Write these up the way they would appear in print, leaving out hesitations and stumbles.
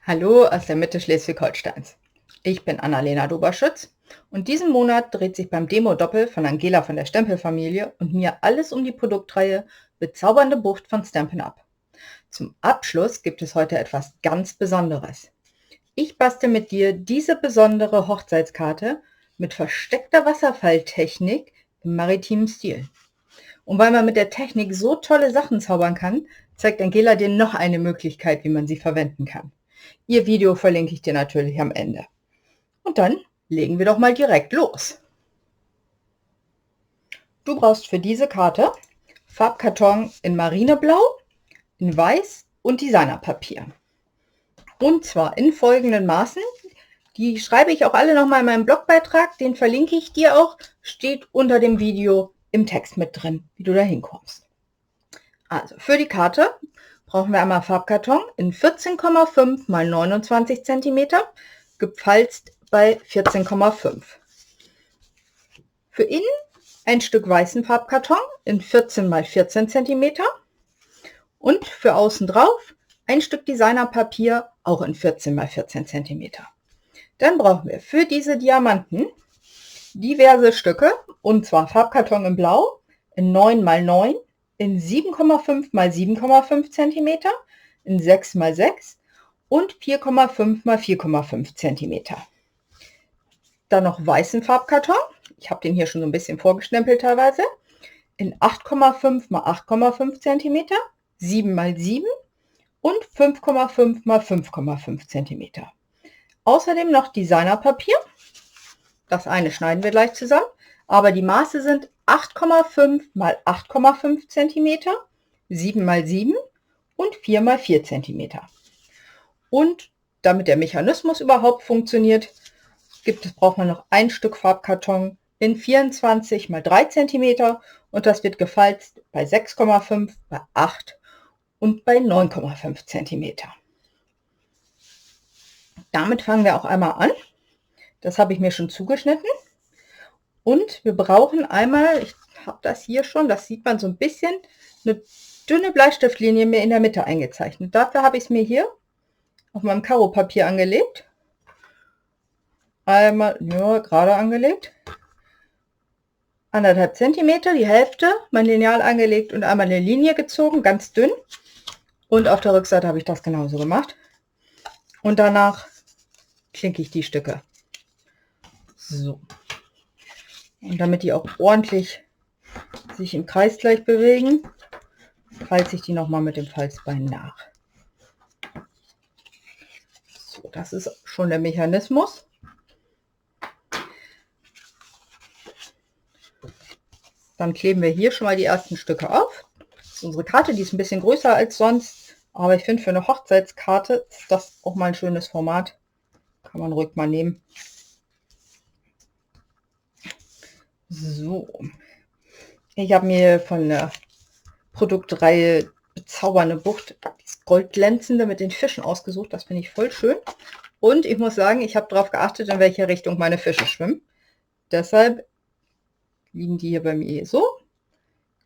Hallo aus der Mitte Schleswig-Holsteins. Ich bin Annalena Doberschütz und diesen Monat dreht sich beim Demo-Doppel von Angela von der Stempelfamilie und mir alles um die Produktreihe Bezaubernde Bucht von Stampin' Up. Zum Abschluss gibt es heute etwas ganz Besonderes. Ich bastel mit dir diese besondere Hochzeitskarte mit versteckter Wasserfalltechnik im maritimen Stil. Und weil man mit der Technik so tolle Sachen zaubern kann, zeigt Angela dir noch eine Möglichkeit, wie man sie verwenden kann. Ihr Video verlinke ich dir natürlich am Ende. Und dann legen wir doch mal direkt los. Du brauchst für diese Karte Farbkarton in Marineblau, in Weiß und Designerpapier. Und zwar in folgenden Maßen. Die schreibe ich auch alle nochmal in meinem Blogbeitrag, den verlinke ich dir auch, steht unter dem Video im Text mit drin, wie du da hinkommst. Also für die Karte brauchen wir einmal Farbkarton in 14,5 x 29 cm, gepfalzt bei 14,5. Für innen ein Stück weißen Farbkarton in 14 x 14 cm und für außen drauf ein Stück Designerpapier auch in 14 x 14 cm. Dann brauchen wir für diese Diamanten diverse Stücke, und zwar Farbkarton in Blau in 9 x 9, in 7,5 x 7,5 cm, in 6 x 6 und 4,5 x 4,5 cm. Dann noch weißen Farbkarton, ich habe den hier schon so ein bisschen vorgestempelt teilweise, in 8,5 x 8,5 cm, 7 x 7 und 5,5 x 5,5 cm. Außerdem noch Designerpapier, das eine schneiden wir gleich zusammen, aber die Maße sind 8,5 x 8,5 cm, 7 x 7 und 4 x 4 cm. Und damit der Mechanismus überhaupt funktioniert, braucht man noch ein Stück Farbkarton in 24 x 3 cm und das wird gefalzt bei 6,5, bei 8 und bei 9,5 cm. Damit fangen wir auch einmal an. Das habe ich mir schon zugeschnitten. Und wir brauchen einmal, ich habe das hier schon, das sieht man so ein bisschen, eine dünne Bleistiftlinie mir in der Mitte eingezeichnet. Dafür habe ich es mir hier auf meinem Karopapier angelegt. Einmal, ja, gerade angelegt. 1,5 cm, die Hälfte, mein Lineal angelegt und einmal eine Linie gezogen, ganz dünn. Und auf der Rückseite habe ich das genauso gemacht. Und danach klinke ich die Stücke. So. Und damit die auch ordentlich sich im Kreis gleich bewegen, falze ich die nochmal mit dem Falzbein nach. So, das ist schon der Mechanismus. Dann kleben wir hier schon mal die ersten Stücke auf. Das ist unsere Karte, die ist ein bisschen größer als sonst, aber ich finde, für eine Hochzeitskarte ist das auch mal ein schönes Format. Kann man ruhig mal nehmen. So, ich habe mir von der Produktreihe Bezaubernde Bucht das Goldglänzende mit den Fischen ausgesucht. Das finde ich voll schön. Und ich muss sagen, ich habe darauf geachtet, in welche Richtung meine Fische schwimmen. Deshalb liegen die hier bei mir so.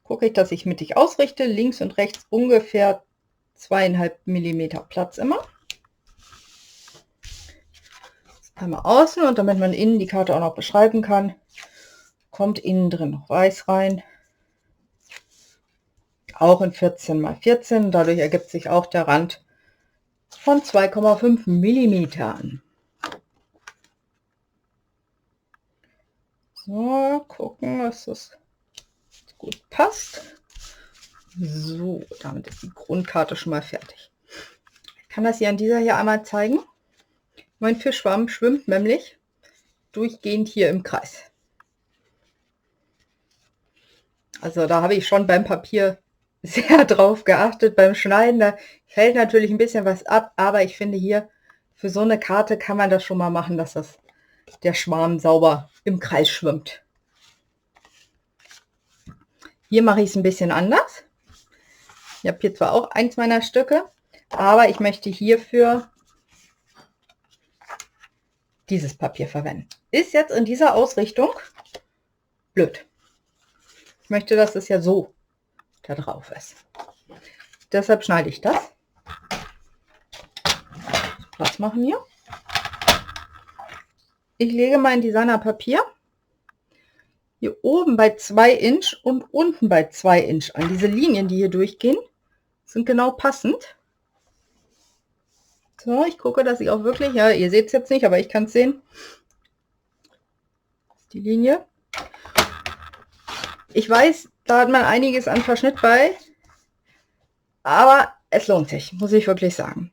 Gucke ich, dass ich mittig ausrichte. Links und rechts ungefähr 2,5 mm Platz immer. Einmal außen, und damit man innen die Karte auch noch beschreiben kann, kommt innen drin noch Weiß rein. Auch in 14 x 14. Dadurch ergibt sich auch der Rand von 2,5 mm. So, gucken, dass das gut passt. So, damit ist die Grundkarte schon mal fertig. Ich kann das hier an dieser hier einmal zeigen. Mein Fischschwamm schwimmt nämlich durchgehend hier im Kreis. Also da habe ich schon beim Papier sehr drauf geachtet beim Schneiden. Da fällt natürlich ein bisschen was ab, aber ich finde, hier für so eine Karte kann man das schon mal machen, dass der Schwarm sauber im Kreis schwimmt. Hier mache ich es ein bisschen anders. Ich habe hier zwar auch eins meiner Stücke, aber ich möchte hierfür dieses Papier verwenden. Ist jetzt in dieser Ausrichtung blöd. Ich möchte, dass es ja so da drauf ist. Deshalb schneide ich das. Platz machen hier. Ich lege mein Designerpapier hier oben bei 2 Inch und unten bei 2 Inch an. Diese Linien, die hier durchgehen, sind genau passend. So, ich gucke, dass ich auch wirklich, ja, ihr seht es jetzt nicht, aber ich kann es sehen. Die Linie. Ich weiß, da hat man einiges an Verschnitt bei, aber es lohnt sich, muss ich wirklich sagen.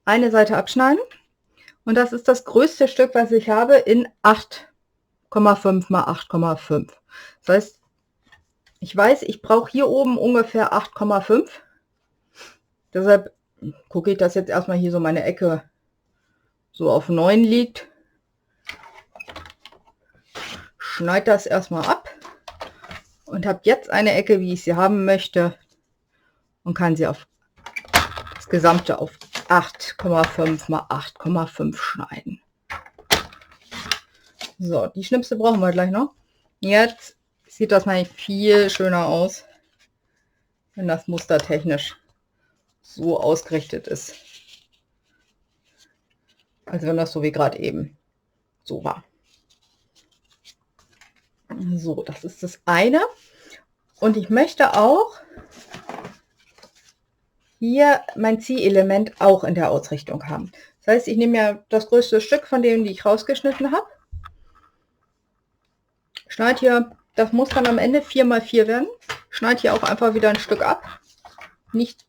Eine Seite abschneiden und das ist das größte Stück, was ich habe, in 8,5 mal 8,5. Das heißt, ich weiß, ich brauche hier oben ungefähr 8,5. Deshalb gucke ich, dass jetzt erstmal hier so meine Ecke so auf 9 liegt. Schneide das erstmal ab und habe jetzt eine Ecke, wie ich sie haben möchte, und kann sie auf das Gesamte auf 8,5 mal 8,5 schneiden. So, die Schnipsel brauchen wir gleich noch. Jetzt sieht das mal viel schöner aus, wenn das mustertechnisch so ausgerichtet ist, als wenn das so wie gerade eben so war. So, das ist das eine. Und ich möchte auch hier mein Ziehelement auch in der Ausrichtung haben. Das heißt, ich nehme ja das größte Stück von denen, die ich rausgeschnitten habe. Schneide hier, das muss dann am Ende 4 mal 4 werden. Schneide hier auch einfach wieder ein Stück ab. Nicht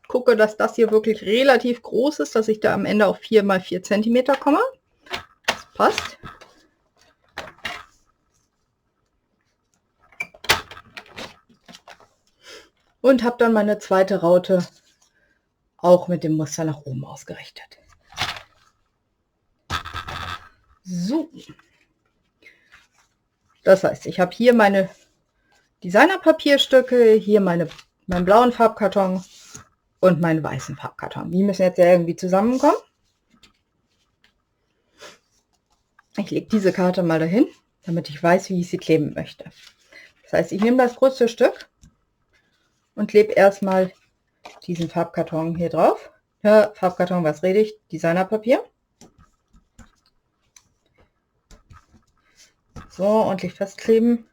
gucke, dass das hier wirklich relativ groß ist, dass ich da am Ende auf 4 mal 4 cm komme. Das passt. Und habe dann meine zweite Raute auch mit dem Muster nach oben ausgerichtet. So. Das heißt, ich habe hier meine Designerpapierstücke, hier meinen blauen Farbkarton und meinen weißen Farbkarton. Die müssen jetzt ja irgendwie zusammenkommen. Ich lege diese Karte mal dahin, damit ich weiß, wie ich sie kleben möchte. Das heißt, ich nehme das größte Stück und klebe erstmal diesen Farbkarton hier drauf. Ja, Farbkarton, was rede ich? Designerpapier. So, ordentlich festkleben.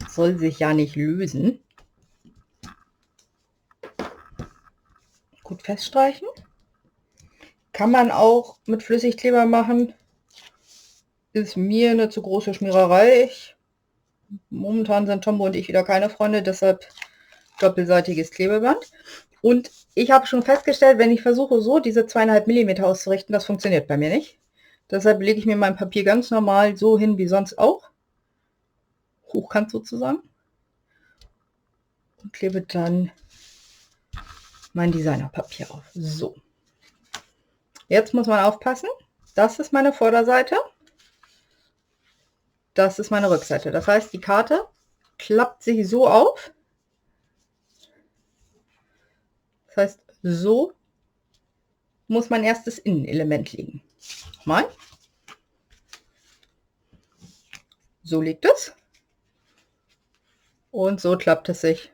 Soll sich ja nicht lösen. Gut feststreichen. Kann man auch mit Flüssigkleber machen. Ist mir eine zu große Schmiererei. Momentan sind Tombo und ich wieder keine Freunde, deshalb doppelseitiges Klebeband. Und ich habe schon festgestellt, wenn ich versuche, so diese 2,5 mm auszurichten, das funktioniert bei mir nicht. Deshalb lege ich mir mein Papier ganz normal so hin wie sonst auch. Hochkant sozusagen. Und klebe dann mein Designerpapier auf. So. Jetzt muss man aufpassen. Das ist meine Vorderseite. Das ist meine Rückseite. Das heißt, die Karte klappt sich so auf. Das heißt, so muss mein erstes Innenelement liegen. Mal. So liegt es. Und so klappt es sich.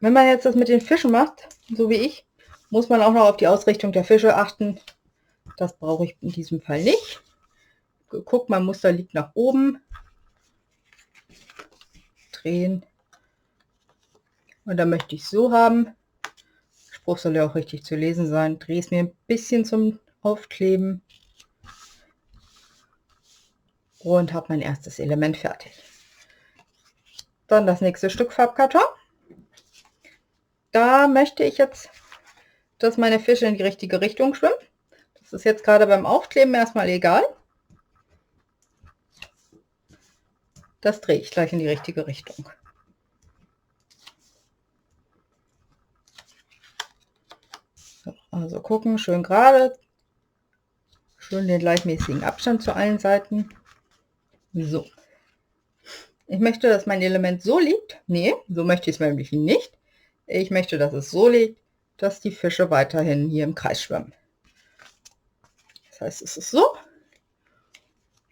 Wenn man jetzt das mit den Fischen macht, so wie ich, muss man auch noch auf die Ausrichtung der Fische achten. Das brauche ich in diesem Fall nicht. Guck, mein Muster liegt nach oben. Drehen. Und dann möchte ich es so haben. Der Spruch soll ja auch richtig zu lesen sein. Drehe es mir ein bisschen zum Aufkleben. Und habe mein erstes Element fertig. Dann das nächste Stück Farbkarton. Da möchte ich jetzt, dass meine Fische in die richtige Richtung schwimmen. Das ist jetzt gerade beim Aufkleben erstmal egal. Das drehe ich gleich in die richtige Richtung. So, also gucken, schön gerade. Schön den gleichmäßigen Abstand zu allen Seiten. So. Ich möchte, dass mein Element so liegt. Nee, so möchte ich es nämlich nicht. Ich möchte, dass es so liegt, dass die Fische weiterhin hier im Kreis schwimmen. Das heißt, es ist so.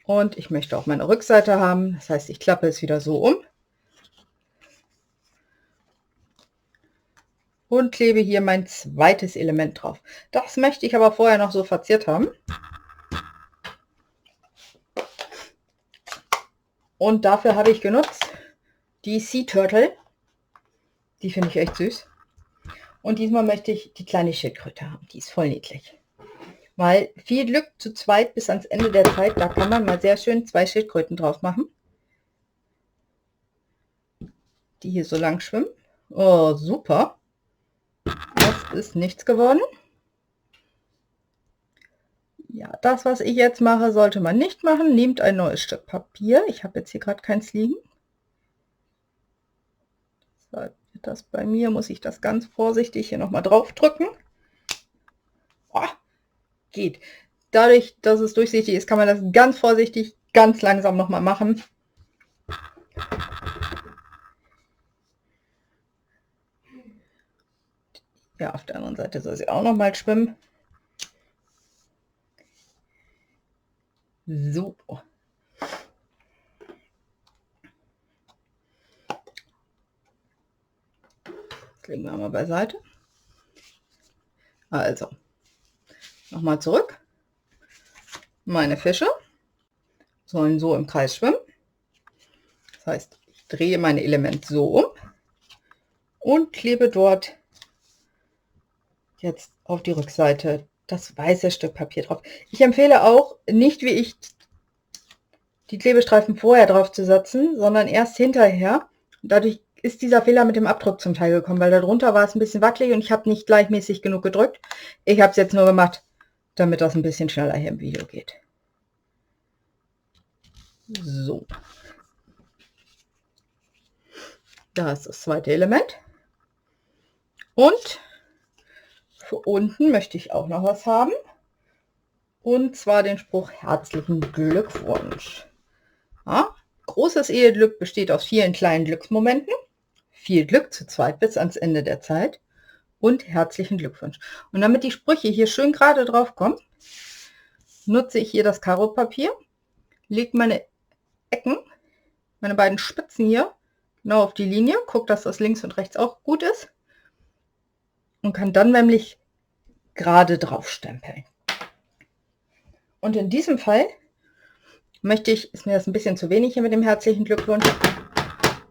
Und ich möchte auch meine Rückseite haben. Das heißt, ich klappe es wieder so um. und klebe hier mein zweites Element drauf. Das möchte ich aber vorher noch so verziert haben. Und dafür habe ich genutzt die Sea Turtle. Die finde ich echt süß. Und diesmal möchte ich die kleine Schildkröte haben. Die ist voll niedlich. Weil viel Glück zu zweit bis ans Ende der Zeit, da kann man mal sehr schön 2 Schildkröten drauf machen. Die hier so lang schwimmen. Oh, super. Das ist nichts geworden. Ja, das, was ich jetzt mache, sollte man nicht machen. Nehmt ein neues Stück Papier. Ich habe jetzt hier gerade keins liegen. Das bei mir muss ich das ganz vorsichtig hier nochmal drauf drücken. Oh, geht. Dadurch, dass es durchsichtig ist, kann man das ganz vorsichtig, ganz langsam nochmal machen. Ja, auf der anderen Seite soll sie auch noch mal schwimmen. So. Das legen wir mal beiseite. Also, nochmal zurück. Meine Fische sollen so im Kreis schwimmen. Das heißt, ich drehe mein Element so um und klebe dort jetzt auf die Rückseite das weiße Stück Papier drauf. Ich empfehle auch, nicht wie ich die Klebestreifen vorher drauf zu setzen, sondern erst hinterher. Dadurch ist dieser Fehler mit dem Abdruck zum Teil gekommen, weil darunter war es ein bisschen wackelig und ich habe nicht gleichmäßig genug gedrückt. Ich habe es jetzt nur gemacht, damit das ein bisschen schneller hier im Video geht. So. Da ist das zweite Element. Und für unten möchte ich auch noch was haben. Und zwar den Spruch herzlichen Glückwunsch. Ja, großes Eheglück besteht aus vielen kleinen Glücksmomenten. Viel Glück zu zweit bis ans Ende der Zeit. Und herzlichen Glückwunsch. Und damit die Sprüche hier schön gerade drauf kommen, nutze ich hier das Karo-Papier, lege meine Ecken, meine beiden Spitzen hier, genau auf die Linie, gucke, dass das links und rechts auch gut ist und kann dann nämlich gerade drauf stempeln. Und in diesem Fall möchte ich, ist mir das ein bisschen zu wenig hier mit dem herzlichen Glückwunsch,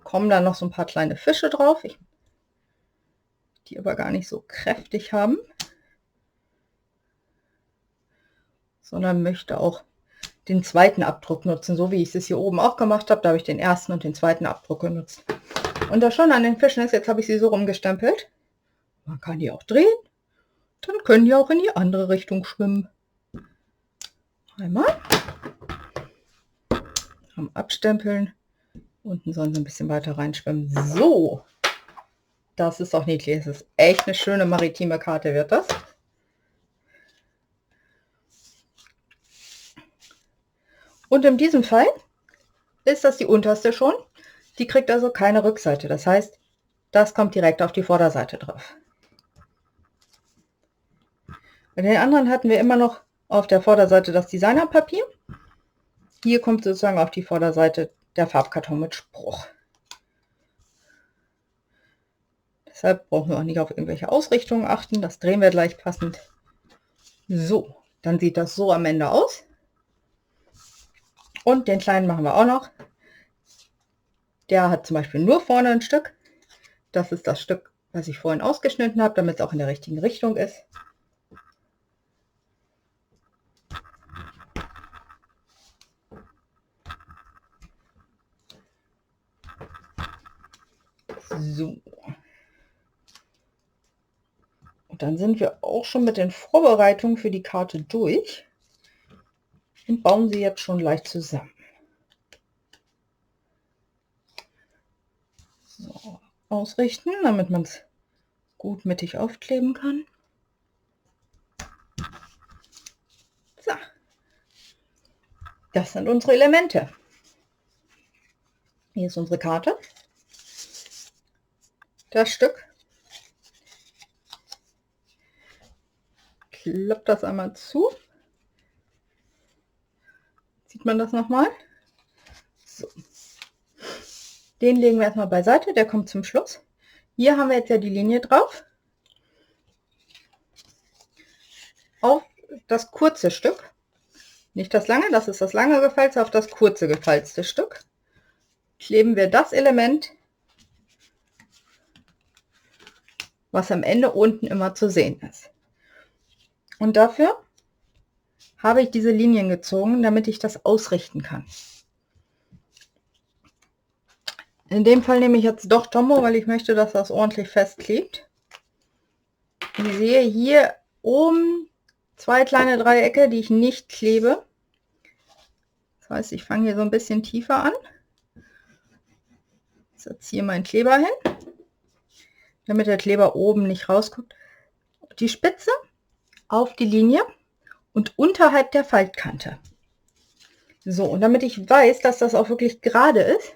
kommen dann noch so ein paar kleine Fische drauf, die aber gar nicht so kräftig haben, sondern möchte auch den zweiten Abdruck nutzen, so wie ich es hier oben auch gemacht habe. Da habe ich den ersten und den zweiten Abdruck genutzt. Und das Schöne an den Fischen ist, jetzt habe ich sie so rumgestempelt. Man kann die auch drehen, dann können die auch in die andere Richtung schwimmen. Einmal am Abstempeln, unten sollen sie ein bisschen weiter reinschwimmen. So, das ist auch niedlich. Es ist echt eine schöne maritime Karte, wird das. Und in diesem Fall ist das die unterste schon. Die kriegt also keine Rückseite. Das heißt, das kommt direkt auf die Vorderseite drauf. Bei den anderen hatten wir immer noch auf der Vorderseite das Designerpapier. Hier kommt sozusagen auf die Vorderseite der Farbkarton mit Spruch. Deshalb brauchen wir auch nicht auf irgendwelche Ausrichtungen achten. Das drehen wir gleich passend. So, dann sieht das so am Ende aus. Und den kleinen machen wir auch noch. Der hat zum Beispiel nur vorne ein Stück. Das ist das Stück, was ich vorhin ausgeschnitten habe, damit es auch in der richtigen Richtung ist. So. Und dann sind wir auch schon mit den Vorbereitungen für die Karte durch und bauen sie jetzt schon leicht zusammen. So, ausrichten, damit man es gut mittig aufkleben kann. So. Das sind unsere Elemente. Hier ist unsere Karte. Das Stück. Klappt das einmal zu. Sieht man das nochmal? So. Den legen wir erstmal beiseite, der kommt zum Schluss. Hier haben wir jetzt ja die Linie drauf. auf das kurze Stück. Nicht das lange, das ist das lange gefalzte, auf das kurze gefalzte Stück kleben wir das Element, was am Ende unten immer zu sehen ist. Und dafür habe ich diese Linien gezogen, damit ich das ausrichten kann. In dem Fall nehme ich jetzt doch Tombow, weil ich möchte, dass das ordentlich festklebt. Ich sehe hier oben 2 kleine Dreiecke, die ich nicht klebe. Das heißt, ich fange hier so ein bisschen tiefer an. Setze hier meinen Kleber hin, damit der Kleber oben nicht rausguckt. Die Spitze auf die Linie und unterhalb der Faltkante. So, und damit ich weiß, dass das auch wirklich gerade ist,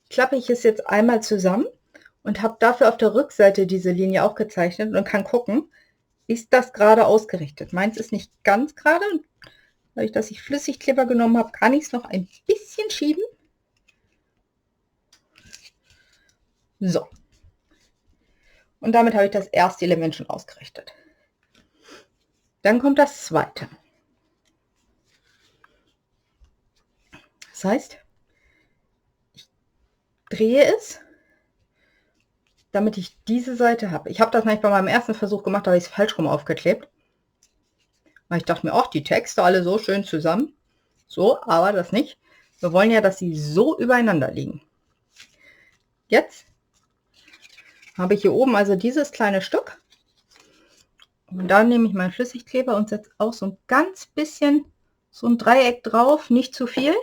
klappe ich es jetzt einmal zusammen und habe dafür auf der Rückseite diese Linie auch gezeichnet und kann gucken, ist das gerade ausgerichtet. Meins ist nicht ganz gerade. Dadurch, dass ich Flüssigkleber genommen habe, kann ich es noch ein bisschen schieben. So. Und damit habe ich das erste Element schon ausgerichtet. Dann kommt das zweite. Das heißt, ich drehe es, damit ich diese Seite habe. Ich habe das nämlich bei meinem ersten Versuch gemacht, da habe ich es falsch rum aufgeklebt. Weil ich dachte mir, ach, die Texte alle so schön zusammen. So, aber das nicht. Wir wollen ja, dass sie so übereinander liegen. Jetzt habe ich hier oben also dieses kleine Stück. Und dann nehme ich meinen Flüssigkleber und setze auch so ein ganz bisschen so ein Dreieck drauf, nicht zu viel.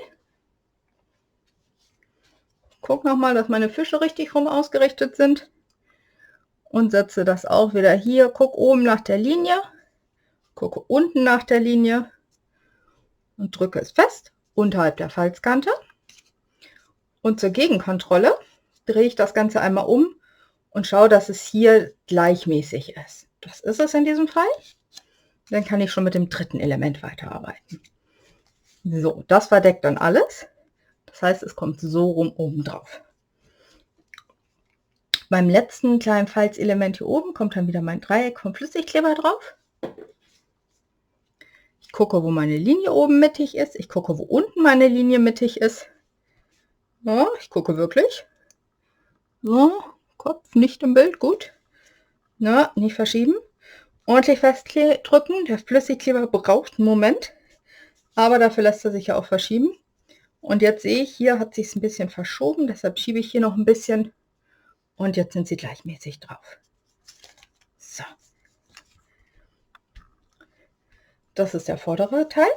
Guck noch mal, dass meine Fische richtig rum ausgerichtet sind. Und setze das auch wieder hier. Guck oben nach der Linie. Gucke unten nach der Linie. Und drücke es fest unterhalb der Falzkante. Und zur Gegenkontrolle drehe ich das Ganze einmal um und schaue, dass es hier gleichmäßig ist. Das ist es in diesem Fall. Dann kann ich schon mit dem dritten Element weiterarbeiten. So, das verdeckt dann alles. Das heißt, es kommt so rum oben drauf. Beim letzten kleinen Falzelement hier oben kommt dann wieder mein Dreieck vom Flüssigkleber drauf. Ich gucke, wo meine Linie oben mittig ist. Ich gucke, wo unten meine Linie mittig ist. Ja, ich gucke wirklich. So, Kopf nicht im Bild, gut. Na, nicht verschieben. Ordentlich festdrücken. Der Flüssigkleber braucht einen Moment, aber dafür lässt er sich ja auch verschieben. Und jetzt sehe ich, hier hat sich es ein bisschen verschoben, deshalb schiebe ich hier noch ein bisschen. Und jetzt sind sie gleichmäßig drauf. So. Das ist der vordere Teil.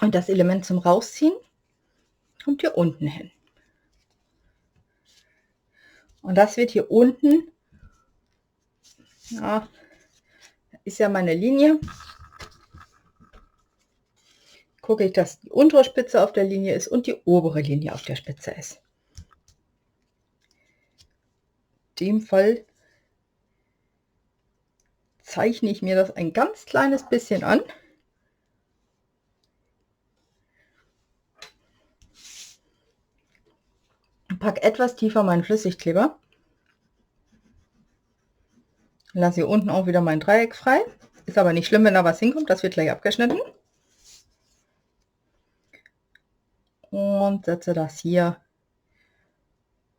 Und das Element zum Rausziehen kommt hier unten hin. Und das wird hier unten, ja, ist ja meine Linie. Gucke ich, dass die untere Spitze auf der Linie ist und die obere Linie auf der Spitze ist. In dem Fall zeichne ich mir das ein ganz kleines bisschen an. Packe etwas tiefer meinen Flüssigkleber. Lasse hier unten auch wieder mein Dreieck frei. Ist aber nicht schlimm, wenn da was hinkommt. Das wird gleich abgeschnitten. Und setze das hier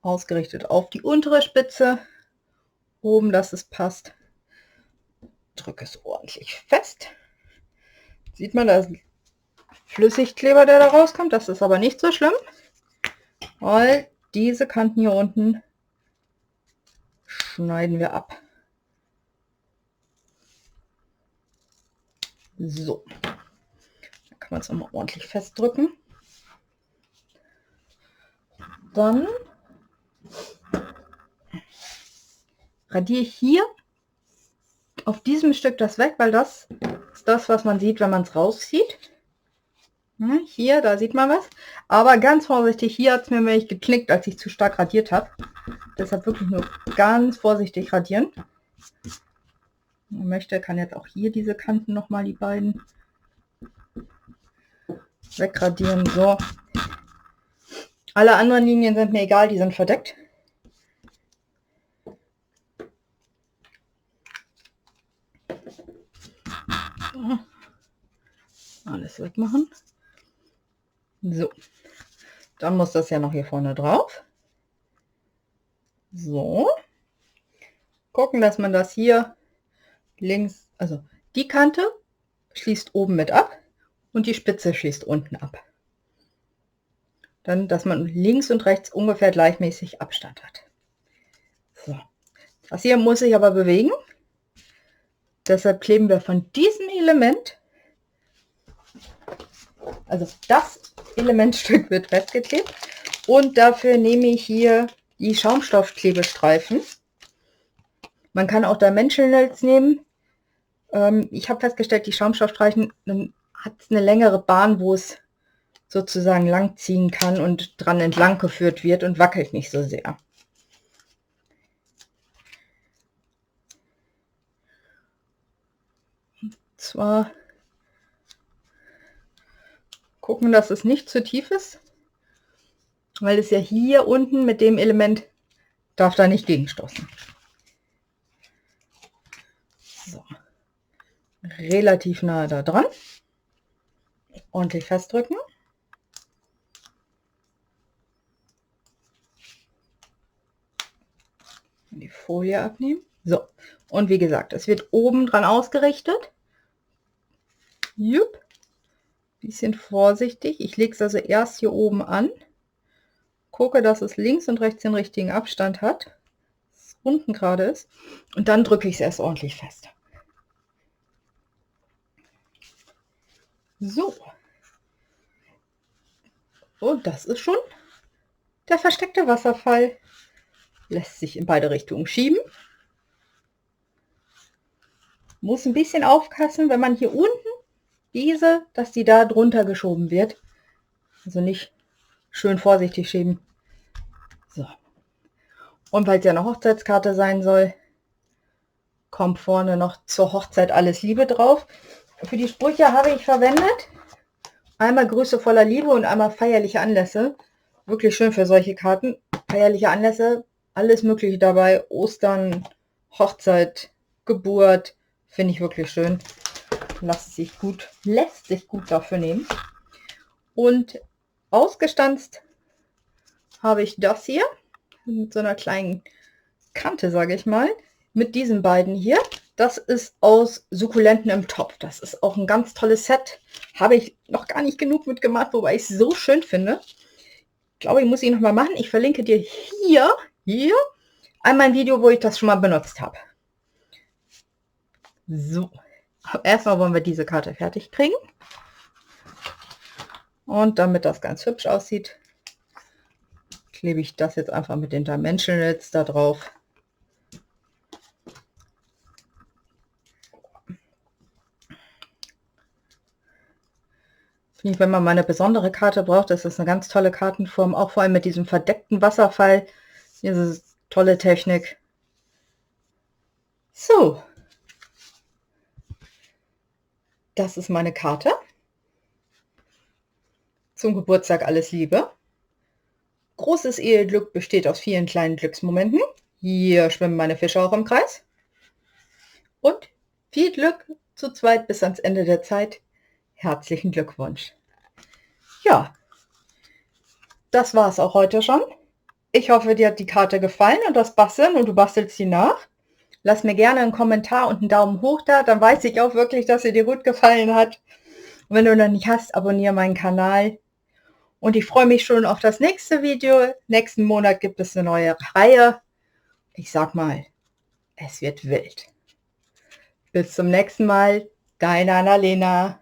ausgerichtet auf die untere Spitze. Oben, dass es passt. Drücke es ordentlich fest. Sieht man, da ist Flüssigkleber, der da rauskommt. Das ist aber nicht so schlimm, weil diese Kanten hier unten schneiden wir ab. So, dann kann man es nochmal ordentlich festdrücken. Dann radiere ich hier auf diesem Stück das weg, weil das ist das, was man sieht, wenn man es rauszieht. Hier, da sieht man was. Aber ganz vorsichtig, hier hat es mir nämlich geknickt, als ich zu stark radiert habe. Deshalb wirklich nur ganz vorsichtig radieren. Wenn man möchte, kann jetzt auch hier diese Kanten nochmal, die beiden, wegradieren. So. Alle anderen Linien sind mir egal, die sind verdeckt. Alles wegmachen. So, dann muss das ja noch hier vorne drauf. So, gucken, dass man das hier links, also die Kante schließt oben mit ab und die Spitze schließt unten ab. Dann, dass man links und rechts ungefähr gleichmäßig Abstand hat. So, das hier muss sich aber bewegen. Deshalb kleben wir von diesem Element, also das Elementstück wird festgeklebt, und dafür nehme ich hier die Schaumstoffklebestreifen. Man kann auch Dimensionals nehmen. Ich habe festgestellt, die Schaumstoffstreifen, dann hat es eine längere Bahn, wo es sozusagen lang ziehen kann und dran entlang geführt wird und wackelt nicht so sehr. Und zwar gucken, dass es nicht zu tief ist, weil es ja hier unten mit dem Element darf da nicht gegenstoßen. So. Relativ nahe da dran. Ordentlich festdrücken. Die Folie abnehmen. So. Und wie gesagt, es wird oben dran ausgerichtet. Jupp. Bisschen vorsichtig. Ich lege es also erst hier oben an. Gucke, dass es links und rechts den richtigen Abstand hat. Dass es unten gerade ist. Und dann drücke ich es erst ordentlich fest. So. Und das ist schon der versteckte Wasserfall. Lässt sich in beide Richtungen schieben. Muss ein bisschen aufpassen, wenn man hier unten dass die da drunter geschoben wird. Also nicht schön vorsichtig schieben. So. Und weil es ja eine Hochzeitskarte sein soll, kommt vorne noch zur Hochzeit alles Liebe drauf. Für die Sprüche habe ich verwendet einmal Grüße voller Liebe und einmal feierliche Anlässe. Wirklich schön für solche Karten. Feierliche Anlässe, alles Mögliche dabei. Ostern, Hochzeit, Geburt, finde ich wirklich schön. Lässt sich gut dafür nehmen. Und ausgestanzt habe ich das hier mit so einer kleinen Kante, sage ich mal, mit diesen beiden hier. Das ist aus Sukkulenten im Topf. Das ist auch ein ganz tolles Set. Habe ich noch gar nicht genug mitgemacht, wobei ich es so schön finde. Ich glaube, ich muss ihn noch mal machen. Ich verlinke dir hier einmal ein Video, wo ich das schon mal benutzt habe. So. Erstmal wollen wir diese Karte fertig kriegen. Und damit das ganz hübsch aussieht, klebe ich das jetzt einfach mit den Dimensionals da drauf. Finde ich, wenn man mal eine besondere Karte braucht, ist das eine ganz tolle Kartenform. Auch vor allem mit diesem verdeckten Wasserfall. Diese tolle Technik. So. Das ist meine Karte. Zum Geburtstag alles Liebe. Großes Eheglück besteht aus vielen kleinen Glücksmomenten. Hier schwimmen meine Fische auch im Kreis. Und viel Glück zu zweit bis ans Ende der Zeit. Herzlichen Glückwunsch. Ja, das war es auch heute schon. Ich hoffe, dir hat die Karte gefallen und das Basteln und du bastelst sie nach. Lass mir gerne einen Kommentar und einen Daumen hoch da, dann weiß ich auch wirklich, dass sie dir gut gefallen hat. Und wenn du noch nicht hast, abonniere meinen Kanal. Und ich freue mich schon auf das nächste Video. Nächsten Monat gibt es eine neue Reihe. Ich sag mal, es wird wild. Bis zum nächsten Mal, deine Annalena.